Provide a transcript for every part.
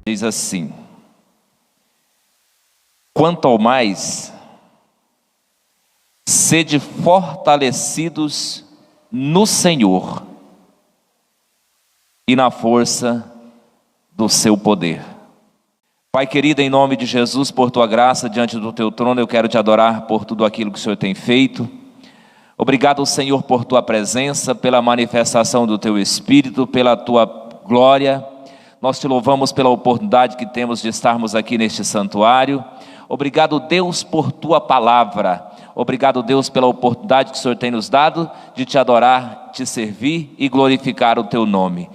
Diz assim: quanto ao mais, sede fortalecidos no Senhor e na força do seu poder. Pai querido, em nome de Jesus, por tua graça, diante do teu trono, eu quero te adorar por tudo aquilo que o Senhor tem feito. Obrigado, Senhor, por tua presença, pela manifestação do teu Espírito, pela tua glória. Nós te louvamos pela oportunidade que temos de estarmos aqui neste santuário. Obrigado, Deus, por tua palavra. Obrigado, Deus, pela oportunidade que o Senhor tem nos dado de te adorar, te servir e glorificar o teu nome.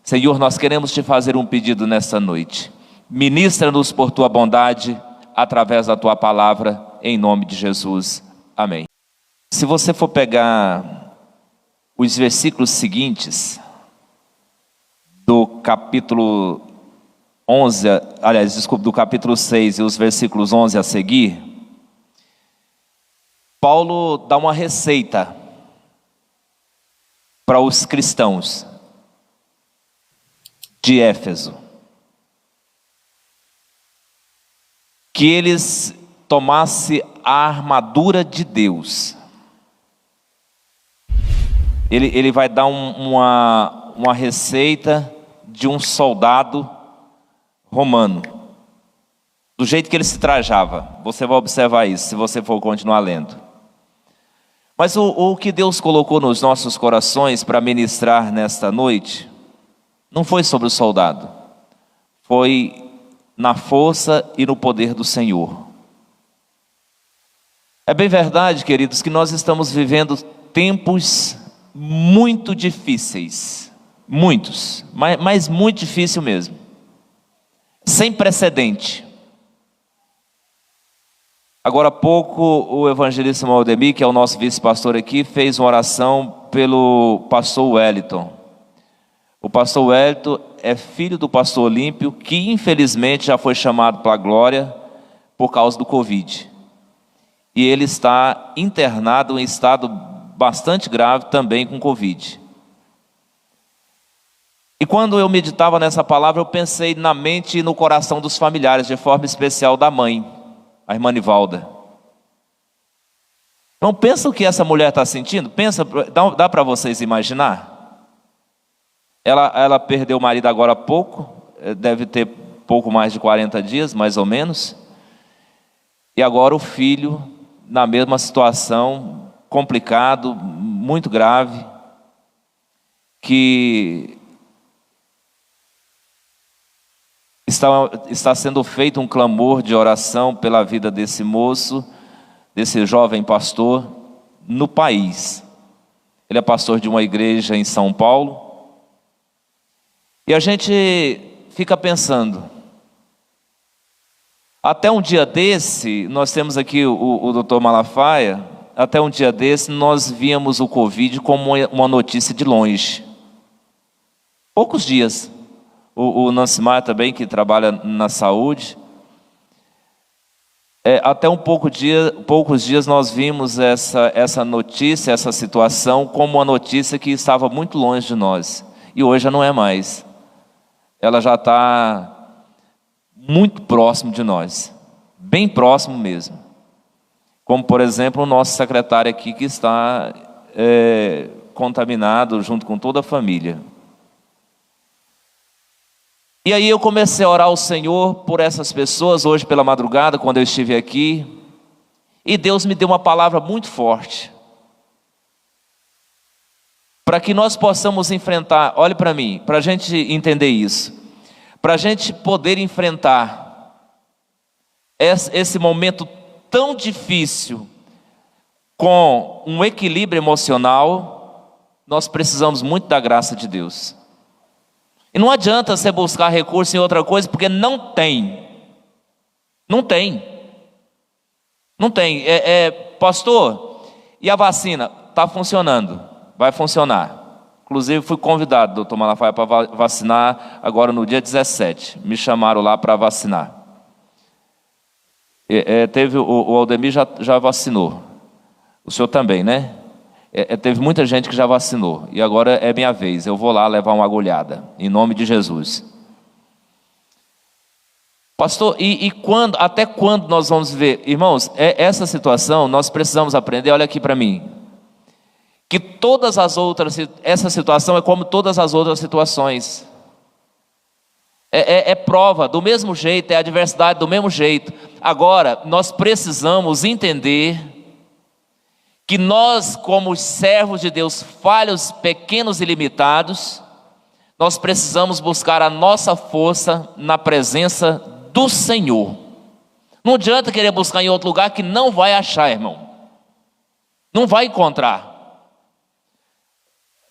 Senhor, nós queremos te fazer um pedido nesta noite. Ministra-nos por tua bondade, através da tua palavra, em nome de Jesus. Amém. Se você for pegar os versículos seguintes, do capítulo 11, do capítulo 6 e os versículos 11 a seguir, Paulo dá uma receita para os cristãos de Éfeso, que eles tomassem a armadura de Deus. Ele vai dar uma receita de um soldado romano, do jeito que ele se trajava. Você vai observar isso, se você for continuar lendo. Mas o que Deus colocou nos nossos corações para ministrar nesta noite, não foi sobre o soldado, foi na força e no poder do Senhor. É bem verdade, queridos, que nós estamos vivendo tempos muito difíceis, muitos, mas muito difícil mesmo, sem precedente. Agora há pouco o evangelista Aldemir, que é o nosso vice-pastor aqui, fez uma oração pelo pastor Wellington. O pastor Wellington é filho do pastor Olímpio, que infelizmente já foi chamado para a glória por causa do Covid. E ele está internado em estado bastante grave também com Covid. E quando eu meditava nessa palavra, eu pensei na mente e no coração dos familiares, de forma especial da mãe, a irmã Nivalda. Então pensa o que essa mulher está sentindo, dá para vocês imaginar? Ela perdeu o marido agora há pouco, deve ter pouco mais de 40 dias, mais ou menos. E agora o filho, na mesma situação, complicado, muito grave, que está sendo feito um clamor de oração pela vida desse moço, desse jovem pastor, no país. Ele é pastor de uma igreja em São Paulo. E a gente fica pensando, até um dia desse, nós temos aqui o doutor Malafaia, até um dia desse nós víamos o Covid como uma notícia de longe. Poucos dias. O Nancimar também, que trabalha na saúde. Até poucos dias nós vimos essa notícia, essa situação, como uma notícia que estava muito longe de nós. E hoje já não é mais. Ela já está muito próximo de nós. Bem próximo mesmo. Como, por exemplo, o nosso secretário aqui, que está contaminado junto com toda a família. E aí eu comecei a orar ao Senhor por essas pessoas, hoje pela madrugada, quando eu estive aqui. E Deus me deu uma palavra muito forte. Para que nós possamos enfrentar, olhe para mim, para a gente entender isso. Para a gente poder enfrentar esse momento tão difícil com um equilíbrio emocional, nós precisamos muito da graça de Deus. E não adianta você buscar recurso em outra coisa, porque não tem. Não tem. Não tem. Pastor, e a vacina? Está funcionando. Vai funcionar. Inclusive fui convidado, doutor Malafaia, para vacinar agora no dia 17. Me chamaram lá para vacinar. O Aldemir já vacinou. O senhor também, né? Teve muita gente que já vacinou, e agora é minha vez, eu vou lá levar uma agulhada, em nome de Jesus. Pastor, até quando nós vamos ver? Irmãos, essa situação nós precisamos aprender, olha aqui para mim, que essa situação é como todas as outras situações, é prova do mesmo jeito, é adversidade do mesmo jeito. Agora, nós precisamos entender que nós, como servos de Deus, falhos, pequenos e limitados, nós precisamos buscar a nossa força na presença do Senhor. Não adianta querer buscar em outro lugar que não vai achar, irmão. Não vai encontrar.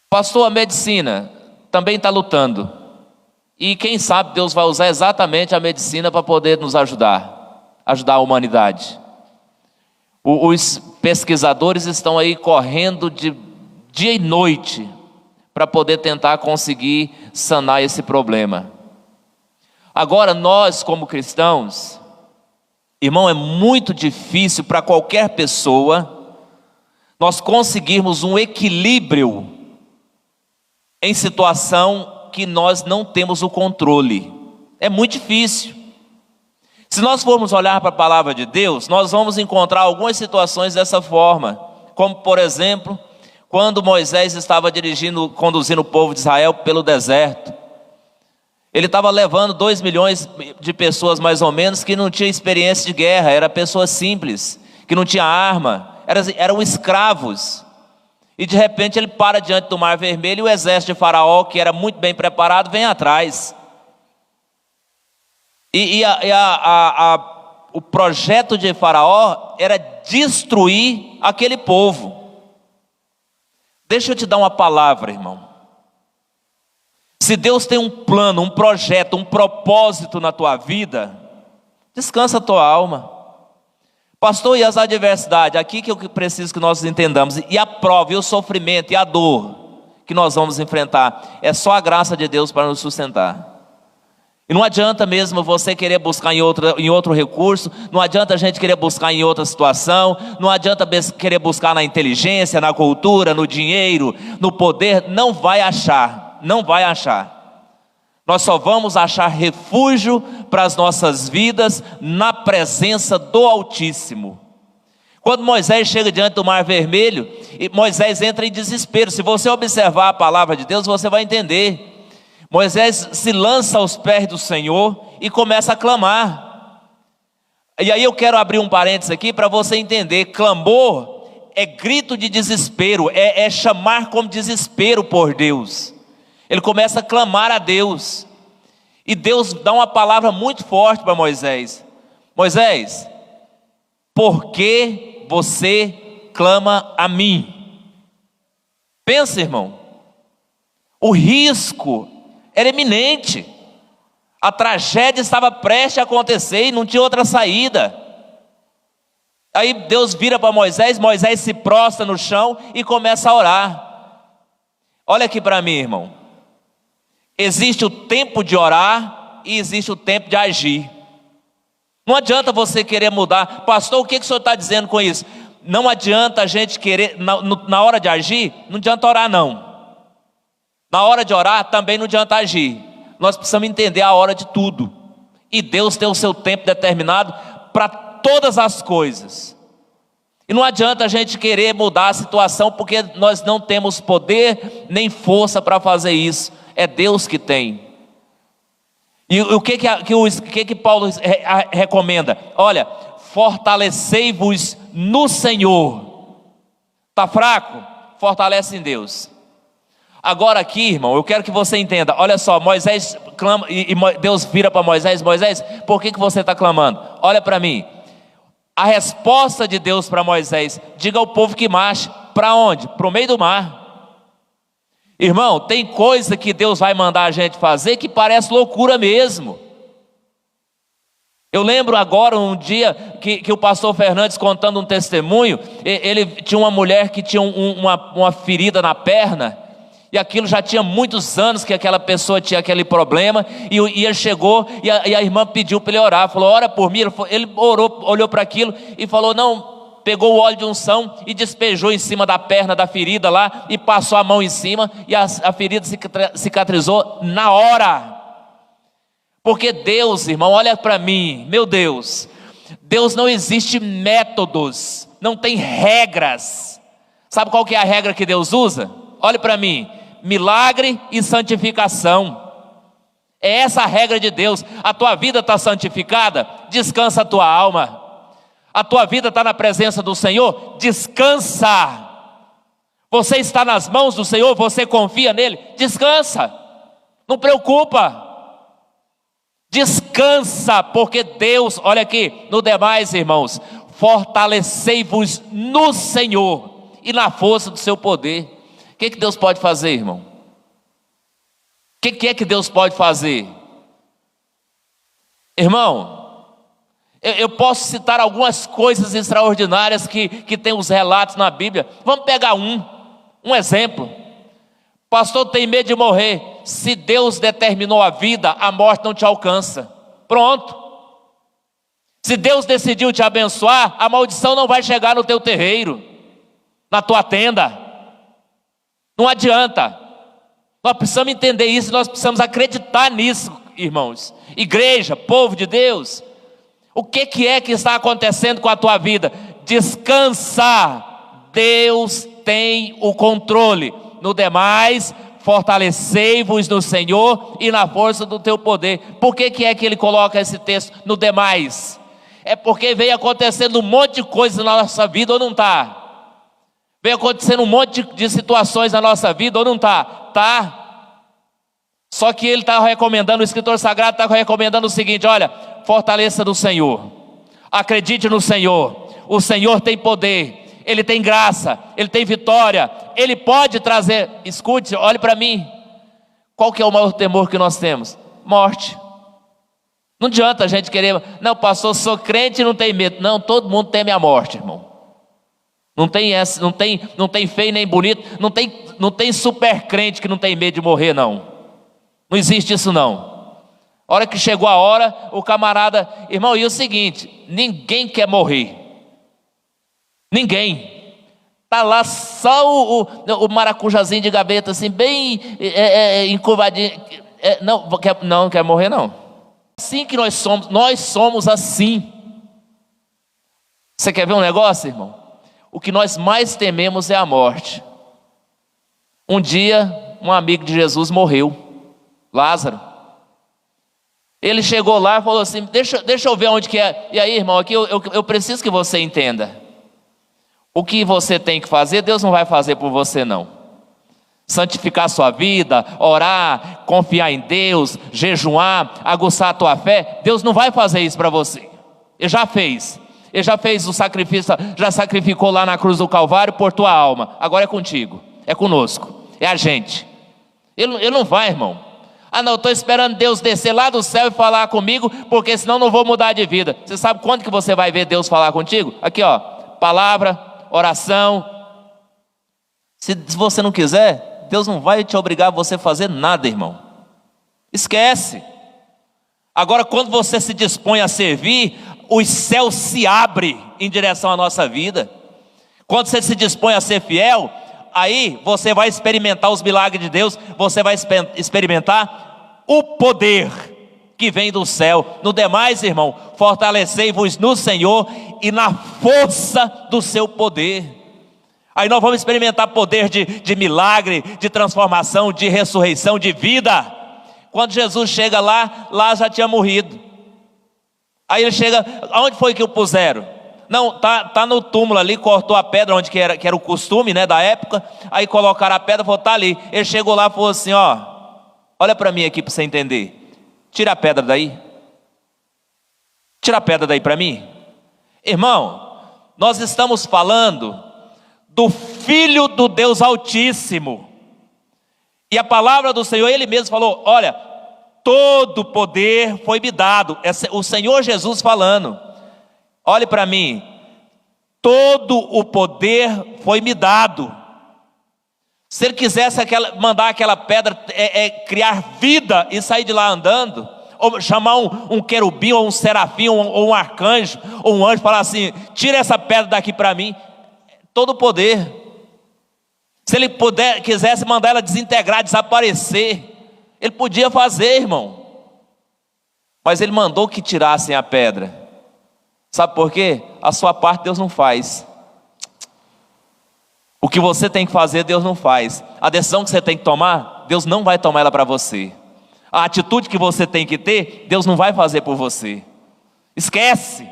Pastor, a medicina também está lutando. E quem sabe Deus vai usar exatamente a medicina para poder nos ajudar a humanidade. Os pesquisadores estão aí correndo de dia e noite para poder tentar conseguir sanar esse problema. Agora, nós como cristãos, irmão, é muito difícil para qualquer pessoa nós conseguirmos um equilíbrio em situação que nós não temos o controle. É muito difícil. Se nós formos olhar para a palavra de Deus, nós vamos encontrar algumas situações dessa forma, como por exemplo, quando Moisés estava conduzindo o povo de Israel pelo deserto. Ele estava levando 2 milhões de pessoas mais ou menos que não tinham experiência de guerra, eram pessoas simples, que não tinham arma, eram escravos. E de repente ele para diante do Mar Vermelho e o exército de Faraó, que era muito bem preparado, vem atrás. O projeto de Faraó era destruir aquele povo. Deixa eu te dar uma palavra, irmão. Se Deus tem um plano, um projeto, um propósito na tua vida, descansa a tua alma. Pastor, e as adversidades? Aqui que eu preciso que nós entendamos. E a prova, e o sofrimento, e a dor que nós vamos enfrentar. É só a graça de Deus para nos sustentar. E não adianta mesmo você querer buscar em outro recurso, não adianta a gente querer buscar em outra situação, não adianta querer buscar na inteligência, na cultura, no dinheiro, no poder, não vai achar, não vai achar. Nós só vamos achar refúgio para as nossas vidas na presença do Altíssimo. Quando Moisés chega diante do Mar Vermelho, Moisés entra em desespero. Se você observar a palavra de Deus, você vai entender. Moisés se lança aos pés do Senhor e começa a clamar. E aí eu quero abrir um parênteses aqui para você entender. Clamor é grito de desespero, é chamar com desespero por Deus. Ele começa a clamar a Deus. E Deus dá uma palavra muito forte para Moisés. Moisés, por que você clama a mim? Pensa, irmão. O risco era iminente, a tragédia estava prestes a acontecer e não tinha outra saída. Aí Deus vira para Moisés, Moisés se prostra no chão e começa a orar. Olha aqui para mim, irmão. Existe o tempo de orar e existe o tempo de agir. Não adianta você querer mudar. Pastor, o que o senhor está dizendo com isso? Não adianta a gente querer, na hora de agir, não adianta orar não. Na hora de orar também não adianta agir. Nós precisamos entender a hora de tudo. E Deus tem o seu tempo determinado para todas as coisas. E não adianta a gente querer mudar a situação, porque nós não temos poder nem força para fazer isso. É Deus que tem. E o que Paulo recomenda? Olha, fortalecei-vos no Senhor. Está fraco? Fortalece em Deus. Agora aqui, irmão, eu quero que você entenda. Olha só, Moisés clama e Deus vira para Moisés. Moisés, por que você está clamando? Olha para mim. A resposta de Deus para Moisés: diga ao povo que marche. Para onde? Para o meio do mar. Irmão, tem coisa que Deus vai mandar a gente fazer que parece loucura mesmo. Eu lembro agora um dia que o pastor Fernandes contando um testemunho. Ele tinha uma mulher que tinha uma ferida na perna. E aquilo já tinha muitos anos que aquela pessoa tinha aquele problema. E ele chegou e a irmã pediu para ele orar. Falou, ora por mim. Ele orou, olhou para aquilo e falou, não. Pegou o óleo de unção e despejou em cima da perna da ferida lá. E passou a mão em cima. E a ferida cicatrizou na hora. Porque Deus, irmão, olha para mim, meu Deus, Deus não existe métodos, não tem regras. Sabe qual que é a regra que Deus usa? Olhe para mim, milagre e santificação. É essa a regra de Deus. A tua vida está santificada? Descansa a tua alma. A tua vida está na presença do Senhor? Descansa. Você está nas mãos do Senhor? Você confia nele? Descansa. Não preocupa. Descansa, porque Deus, olha aqui, no demais, irmãos, fortalecei-vos no Senhor e na força do seu poder. O que Deus pode fazer, irmão? O que é que Deus pode fazer? Irmão, eu posso citar algumas coisas extraordinárias que tem os relatos na Bíblia. Vamos pegar um exemplo. Pastor, tem medo de morrer. Se Deus determinou a vida, a morte não te alcança. Pronto. Se Deus decidiu te abençoar, a maldição não vai chegar no teu terreiro, na tua tenda. Não adianta. Nós precisamos entender isso, nós precisamos acreditar nisso, irmãos. Igreja, povo de Deus, o que é que está acontecendo com a tua vida? Descansa. Deus tem o controle. No demais, fortalecei-vos no Senhor e na força do teu poder. Por que é que ele coloca esse texto no demais? É porque vem acontecendo um monte de coisas na nossa vida, ou não está? Vem acontecendo um monte de situações na nossa vida, ou não está? Tá. Só que ele está recomendando, o escritor sagrado está recomendando o seguinte: olha, fortaleça no Senhor, acredite no Senhor, o Senhor tem poder, Ele tem graça, Ele tem vitória, Ele pode trazer. Escute, olhe para mim, qual que é o maior temor que nós temos? Morte. Não adianta a gente querer, não, pastor, sou crente e não tenho medo. Não, todo mundo teme a morte, irmão. Não tem essa, não tem feio nem bonito, não tem super crente que não tem medo de morrer, não. Não existe isso, não. A hora que chegou a hora, o camarada, irmão, e o seguinte, ninguém quer morrer. Ninguém. Está lá só o maracujazinho de gaveta, assim, bem encurvadinho. Não quer morrer, não. Assim que nós somos assim. Você quer ver um negócio, irmão? O que nós mais tememos é a morte. Um dia, um amigo de Jesus morreu, Lázaro. Ele chegou lá e falou assim: deixa eu ver onde que é. E aí, irmão, aqui eu preciso que você entenda. O que você tem que fazer, Deus não vai fazer por você, não. Santificar a sua vida, orar, confiar em Deus, jejuar, aguçar a tua fé, Deus não vai fazer isso para você. Ele já fez. Ele já fez o sacrifício, já sacrificou lá na cruz do Calvário por tua alma. Agora é contigo, é conosco, é a gente. Ele não vai, irmão. Ah não, eu estou esperando Deus descer lá do céu e falar comigo, porque senão não vou mudar de vida. Você sabe quando que você vai ver Deus falar contigo? Aqui ó, palavra, oração. Se você não quiser, Deus não vai te obrigar a você fazer nada, irmão. Esquece. Agora quando você se dispõe a servir, os céus se abrem em direção à nossa vida. Quando você se dispõe a ser fiel, aí você vai experimentar os milagres de Deus, você vai experimentar o poder que vem do céu. No demais, irmão, fortalecei-vos no Senhor e na força do seu poder. Aí nós vamos experimentar poder de milagre, de transformação, de ressurreição, de vida. Quando Jesus chega lá já tinha morrido. Aí ele chega, aonde foi que o puseram? Não, tá no túmulo ali, cortou a pedra, onde que era o costume, né, da época. Aí colocaram a pedra, falou, tá ali. Ele chegou lá e falou assim, ó, olha para mim aqui para você entender. Tira a pedra daí. Tira a pedra daí para mim. Irmão, nós estamos falando do Filho do Deus Altíssimo. E a palavra do Senhor, Ele mesmo falou, olha, todo poder foi me dado. É o Senhor Jesus falando. Olhe para mim. Todo o poder foi me dado. Se Ele quisesse mandar aquela pedra criar vida e sair de lá andando, ou chamar um querubim, ou um serafim, ou um arcanjo, ou um anjo, falar assim, tira essa pedra daqui para mim. Todo o poder. Se Ele quisesse mandar ela desintegrar, desaparecer, Ele podia fazer, irmão. mas ele mandou que tirassem a pedra. Sabe por quê? A sua parte Deus não faz. O que você tem que fazer, Deus não faz. A decisão que você tem que tomar, Deus não vai tomar ela para você. A atitude que você tem que ter, Deus não vai fazer por você. Esquece.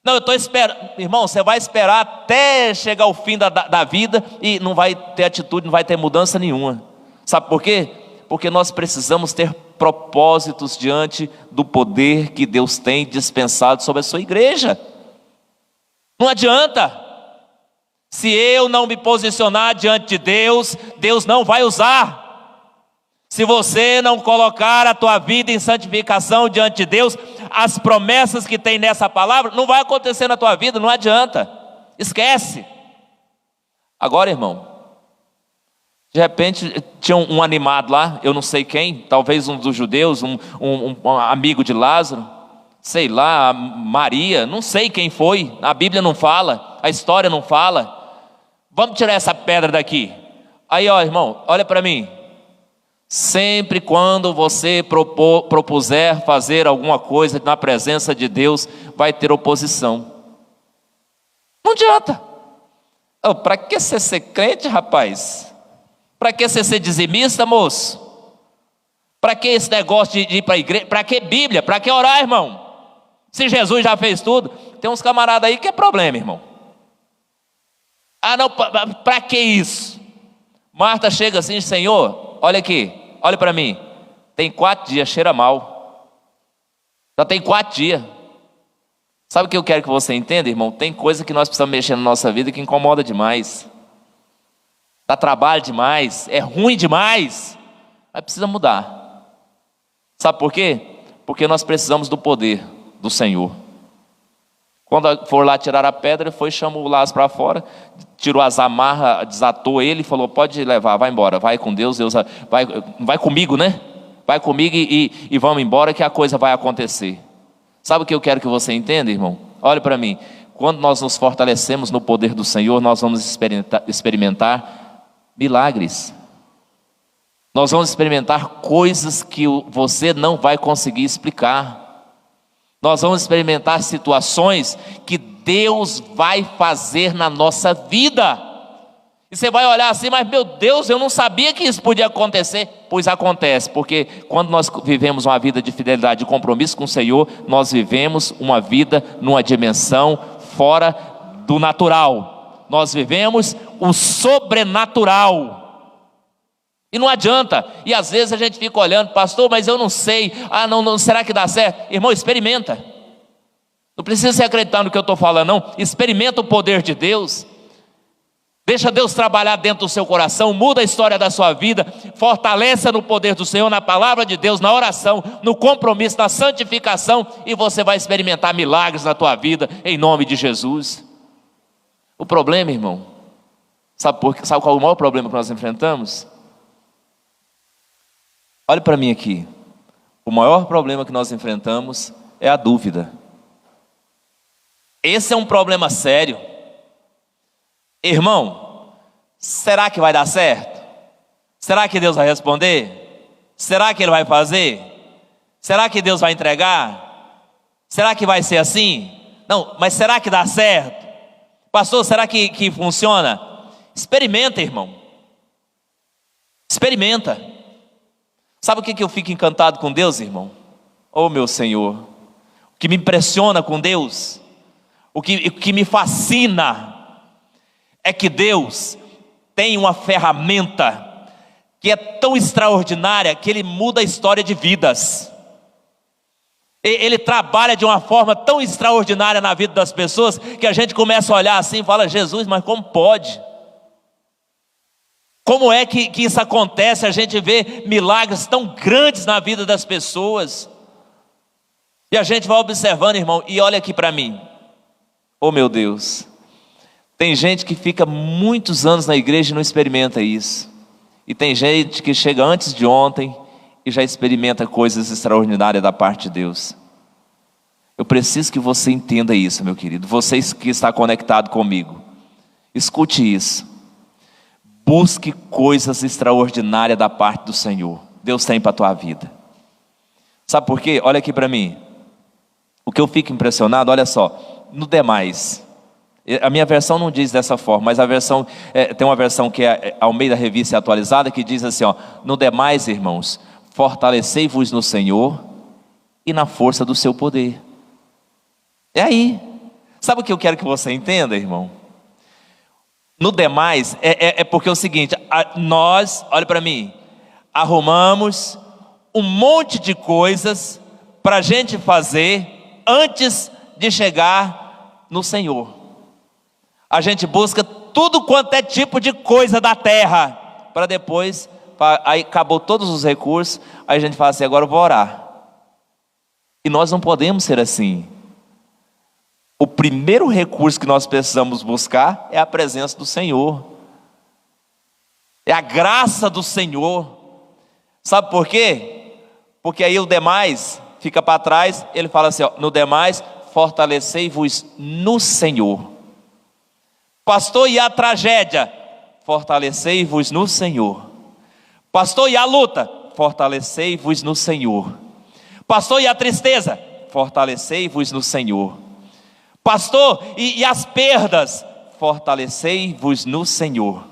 Não, eu estou esperando. Irmão, você vai esperar até chegar o fim da vida e não vai ter atitude, não vai ter mudança nenhuma. Sabe por quê? Porque nós precisamos ter propósitos diante do poder que Deus tem dispensado sobre a sua igreja. Não adianta. Se eu não me posicionar diante de Deus, Deus não vai usar. Se você não colocar a tua vida em santificação diante de Deus, as promessas que tem nessa palavra não vai acontecer na tua vida, não adianta. Esquece. Agora, irmão, de repente tinha um animado lá, eu não sei quem, talvez um dos judeus, um amigo de Lázaro, sei lá, Maria, não sei quem foi, a Bíblia não fala, a história não fala. Vamos tirar essa pedra daqui. Aí, ó, irmão, olha para mim. Sempre quando você propuser fazer alguma coisa na presença de Deus, vai ter oposição. Não adianta. Oh, para que você ser crente, rapaz? Para que você ser dizimista, moço? Para que esse negócio de ir para a igreja? Para que Bíblia? Para que orar, irmão? Se Jesus já fez tudo. Tem uns camaradas aí que é problema, irmão. Ah, não, para que isso? Marta chega assim, Senhor, olha aqui, olha para mim. Tem 4 dias, cheira mal. Já tem 4 dias. Sabe o que eu quero que você entenda, irmão? Tem coisa que nós precisamos mexer na nossa vida que incomoda demais. Dá trabalho demais, é ruim demais. Mas precisa mudar. Sabe por quê? Porque nós precisamos do poder do Senhor. Quando for lá tirar a pedra, ele foi, chamou o Lázaro para fora, tirou as amarras, desatou ele e falou, pode levar, vai embora, vai com Deus, vai comigo, né? Vai comigo e vamos embora que a coisa vai acontecer. Sabe o que eu quero que você entenda, irmão? Olha para mim, quando nós nos fortalecemos no poder do Senhor, nós vamos experimentar milagres. Nós vamos experimentar coisas que você não vai conseguir explicar. Nós vamos experimentar situações que Deus vai fazer na nossa vida. E você vai olhar assim, mas meu Deus, eu não sabia que isso podia acontecer. Pois acontece, porque quando nós vivemos uma vida de fidelidade e compromisso com o Senhor, nós vivemos uma vida numa dimensão fora do natural. Nós vivemos o sobrenatural. E não adianta, e às vezes a gente fica olhando, pastor, mas eu não sei, não, será que dá certo? Irmão, experimenta. Não precisa se acreditar no que eu estou falando, não. Experimenta o poder de Deus. Deixa Deus trabalhar dentro do seu coração, muda a história da sua vida, fortaleça no poder do Senhor, na palavra de Deus, na oração, no compromisso, na santificação, e você vai experimentar milagres na tua vida, em nome de Jesus. O problema, irmão, sabe qual é o maior problema que nós enfrentamos? Olha para mim aqui, o maior problema que nós enfrentamos é a dúvida. Esse é um problema sério. Irmão, será que vai dar certo? Será que Deus vai responder? Será que Ele vai fazer? Será que Deus vai entregar? Será que vai ser assim? Não, mas será que dá certo? Pastor, será que funciona? Experimenta, irmão. Experimenta. Sabe o que eu fico encantado com Deus, irmão? Oh, meu Senhor, o que me impressiona com Deus, o que me fascina, é que Deus tem uma ferramenta que é tão extraordinária que Ele muda a história de vidas. Ele trabalha de uma forma tão extraordinária na vida das pessoas que a gente começa a olhar assim e fala, Jesus, mas como pode? Como é que isso acontece? A gente vê milagres tão grandes na vida das pessoas. E a gente vai observando, irmão, e olha aqui para mim. Oh, meu Deus. Tem gente que fica muitos anos na igreja e não experimenta isso. E tem gente que chega antes de ontem e já experimenta coisas extraordinárias da parte de Deus. Eu preciso que você entenda isso, meu querido. Você que está conectado comigo, escute isso. Busque coisas extraordinárias da parte do Senhor. Deus tem para a tua vida. Sabe por quê? Olha aqui para mim. O que eu fico impressionado, olha só, no demais. A minha versão não diz dessa forma, mas tem uma versão que é Almeida Revista Atualizada, que diz assim, ó: no demais, irmãos, fortalecei-vos no Senhor e na força do seu poder. É aí. Sabe o que eu quero que você entenda, irmão? No demais, porque é o seguinte, nós, olha para mim, arrumamos um monte de coisas para a gente fazer antes de chegar no Senhor. A gente busca tudo quanto é tipo de coisa da terra, para depois, aí acabou todos os recursos, aí a gente fala assim, agora eu vou orar. E nós não podemos ser assim. O primeiro recurso que nós precisamos buscar é a presença do Senhor. É a graça do Senhor. Sabe por quê? Porque aí o demais fica para trás, ele fala assim, ó, no demais, fortalecei-vos no Senhor. Pastor, e a tragédia? Fortalecei-vos no Senhor. Pastor, e a luta? Fortalecei-vos no Senhor. Pastor, e a tristeza? Fortalecei-vos no Senhor. Pastor, e as perdas? Fortalecei-vos no Senhor.